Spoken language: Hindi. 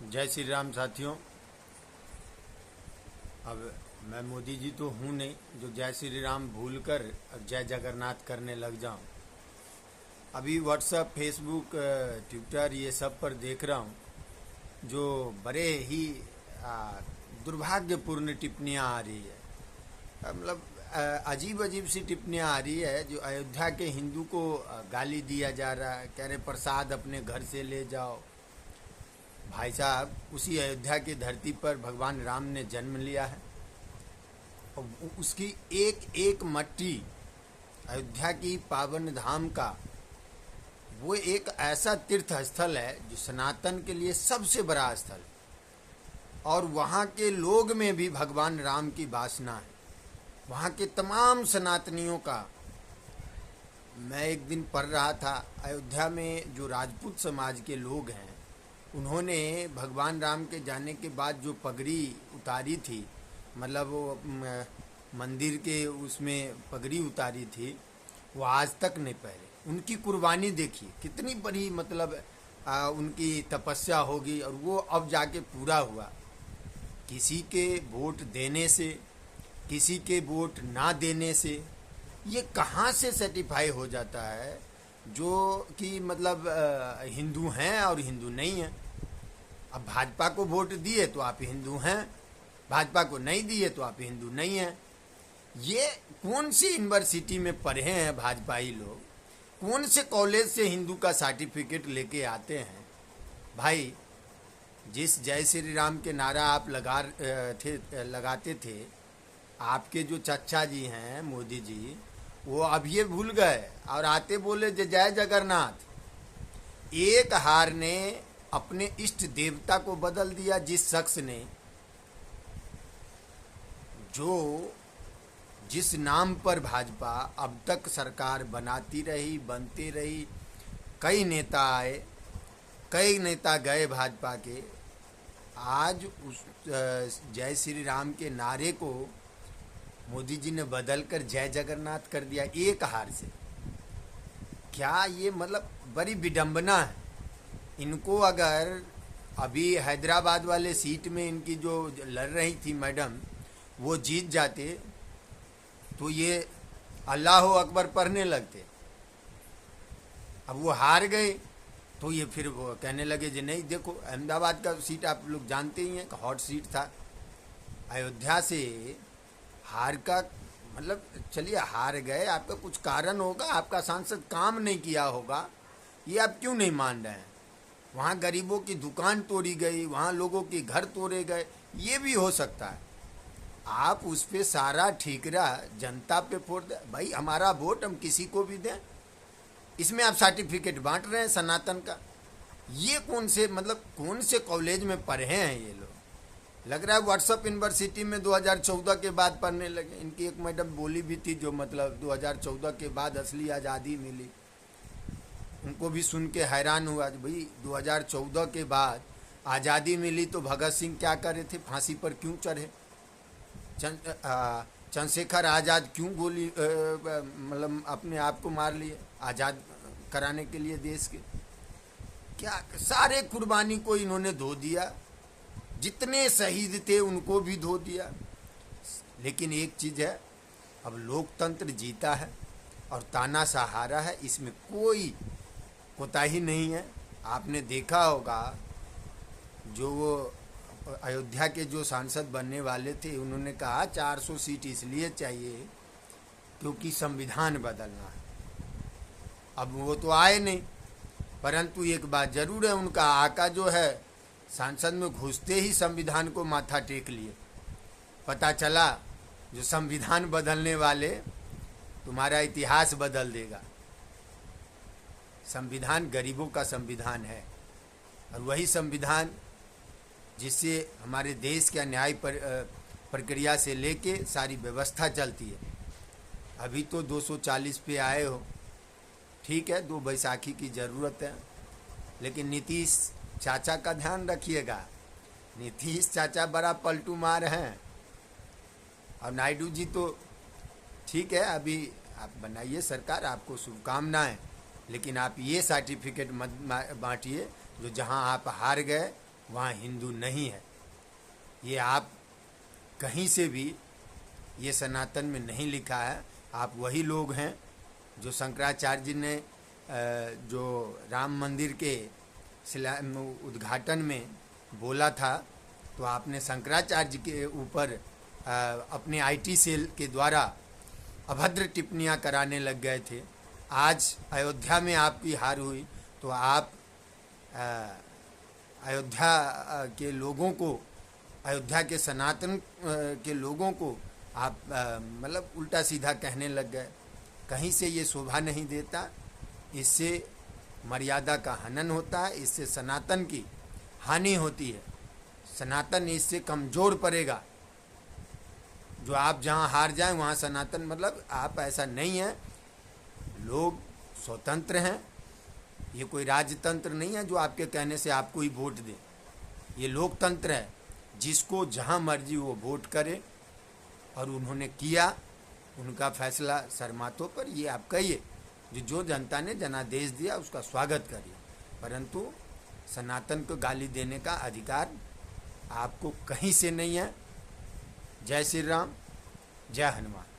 जय श्री राम साथियों। अब मैं मोदी जी तो हूँ नहीं जो जय श्री राम भूल कर अब जय जगन्नाथ करने लग जाऊँ। अभी व्हाट्सएप, फेसबुक, ट्विटर ये सब पर देख रहा हूँ जो बड़े ही दुर्भाग्यपूर्ण टिप्पणियाँ आ रही है। मतलब अजीब अजीब सी टिप्पणियाँ आ रही है। जो अयोध्या के हिंदू को गाली दिया जा रहा है, कह रहे प्रसाद अपने घर से ले जाओ। भाई साहब, उसी अयोध्या की धरती पर भगवान राम ने जन्म लिया है और उसकी एक एक मट्टी अयोध्या की पावन धाम का वो एक ऐसा तीर्थ स्थल है जो सनातन के लिए सबसे बड़ा स्थल है। और वहाँ के लोग में भी भगवान राम की वासना है। वहाँ के तमाम सनातनियों का मैं एक दिन पढ़ रहा था। अयोध्या में जो राजपूत समाज के लोग हैं उन्होंने भगवान राम के जाने के बाद जो पगड़ी उतारी थी, मतलब वो मंदिर के उसमें पगड़ी उतारी थी, वो आज तक नहीं पहने। उनकी कुर्बानी देखिए कितनी बड़ी, मतलब उनकी तपस्या होगी और वो अब जाके पूरा हुआ। किसी के वोट देने से, किसी के वोट ना देने से ये कहाँ से सर्टिफाई हो जाता है जो कि मतलब हिंदू हैं और हिंदू नहीं हैं। अब भाजपा को वोट दिए तो आप हिंदू हैं, भाजपा को नहीं दिए तो आप हिंदू नहीं हैं। ये कौन सी यूनिवर्सिटी में पढ़े हैं भाजपाई लोग? कौन से कॉलेज से हिंदू का सर्टिफिकेट लेके आते हैं? भाई, जिस जय श्री राम के नारा आप लगाते थे, आपके जो चचा जी हैं मोदी जी, वो अब ये भूल गए और आते बोले जय जगन्नाथ। एक हार ने अपने इष्ट देवता को बदल दिया। जिस शख्स ने जिस नाम पर भाजपा अब तक सरकार बनाती रही, बनती रही, कई नेता आए, कई नेता गए भाजपा के, आज उस जय श्री राम के नारे को मोदी जी ने बदलकर जय जगन्नाथ कर दिया एक हार से। क्या ये मतलब बड़ी विडंबना है। इनको अगर अभी हैदराबाद वाले सीट में इनकी जो लड़ रही थी मैडम, वो जीत जाते तो ये अल्लाह अकबर पढ़ने लगते। अब वो हार गए तो ये फिर वो कहने लगे जी नहीं, देखो अहमदाबाद का सीट आप लोग जानते ही हैं, हॉट सीट था। अयोध्या से हार का मतलब, चलिए हार गए, आपका कुछ कारण होगा, आपका सांसद काम नहीं किया होगा, ये आप क्यों नहीं मान रहे हैं? वहाँ गरीबों की दुकान तोड़ी गई, वहाँ लोगों के घर तोड़े गए, ये भी हो सकता है। आप उस पे सारा ठीकरा जनता पे फोड़ दें। भाई, हमारा वोट हम किसी को भी दें, इसमें आप सर्टिफिकेट बांट रहे हैं सनातन का। ये कौन से, मतलब कौन से कॉलेज में पढ़े हैं ये लोग? लग रहा है व्हाट्सएप यूनिवर्सिटी में 2014 के बाद पढ़ने लगे। इनकी एक मैडम बोली भी थी जो मतलब 2014 के बाद असली आज़ादी मिली। उनको भी सुन के हैरान हुआ। भाई 2014 के बाद आज़ादी मिली तो भगत सिंह क्या करे थे? फांसी पर क्यों चढ़े? चंद्रशेखर आज़ाद क्यों गोली मतलब अपने आप को मार लिए आज़ाद कराने के लिए देश के? क्या सारे कुर्बानी को इन्होंने धो दिया, जितने शहीद थे उनको भी धो दिया। लेकिन एक चीज़ है, अब लोकतंत्र जीता है और तानाशाह है, इसमें कोई कोताही नहीं है। आपने देखा होगा जो वो अयोध्या के जो सांसद बनने वाले थे, उन्होंने कहा 400 सीट इसलिए चाहिए क्योंकि संविधान बदलना है। अब वो तो आए नहीं, परंतु एक बात जरूर है, उनका आका जो है सांसद में घुसते ही संविधान को माथा टेक लिए। पता चला जो संविधान बदलने वाले तुम्हारा इतिहास बदल देगा। संविधान गरीबों का संविधान है और वही संविधान जिससे हमारे देश के न्याय प्रक्रिया से लेके सारी व्यवस्था चलती है। अभी तो 240 पे आए हो, ठीक है, 2 बैसाखी की ज़रूरत है, लेकिन नीतीश चाचा का ध्यान रखिएगा। नीतीश चाचा बड़ा पलटू मार हैं और नायडू जी तो ठीक है, अभी आप बनाइए सरकार, आपको शुभकामनाएं, लेकिन आप ये सर्टिफिकेट मत बांटिए जो जहां आप हार गए वहाँ हिंदू नहीं है। ये आप कहीं से भी ये सनातन में नहीं लिखा है। आप वही लोग हैं जो शंकराचार्य जी ने जो राम मंदिर के उद्घाटन में बोला था, तो आपने शंकराचार्य जी के ऊपर अपने आईटी सेल के द्वारा अभद्र टिप्पणियां कराने लग गए थे। आज अयोध्या में आपकी हार हुई तो आप अयोध्या के लोगों को, अयोध्या के सनातन के लोगों को आप मतलब उल्टा सीधा कहने लग गए। कहीं से ये शोभा नहीं देता, इससे मर्यादा का हनन होता है, इससे सनातन की हानि होती है, सनातन इससे कमज़ोर पड़ेगा। जो आप जहाँ हार जाएं वहाँ सनातन, मतलब आप ऐसा नहीं है। लोग स्वतंत्र हैं, ये कोई राजतंत्र नहीं है जो आपके कहने से आपको ही वोट दे। ये लोकतंत्र है, जिसको जहाँ मर्जी वो वोट करे, और उन्होंने किया, उनका फैसला सरमातों पर। ये आप कहिए, जो जनता ने जनादेश दिया उसका स्वागत करिए, परंतु सनातन को गाली देने का अधिकार आपको कहीं से नहीं है। जय श्री राम, जय हनुमान।